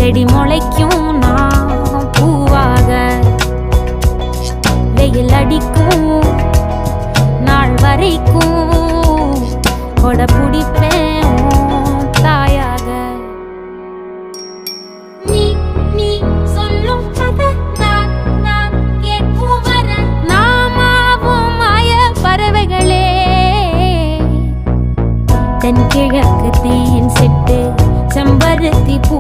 செடி முளைக்கும் நான் பூவாக, வெயில் அடிக்கும் நாள் வரைக்கும் கொடை பிடிப்பேன் தாயாக. நீ நீ சொல்லும் கதை நான் நான் கேட்கும் வர நாமாவும் மாய பறவைகளே. தென்கிழக்கு தேன் சிட்டு செம்பருத்தி பூ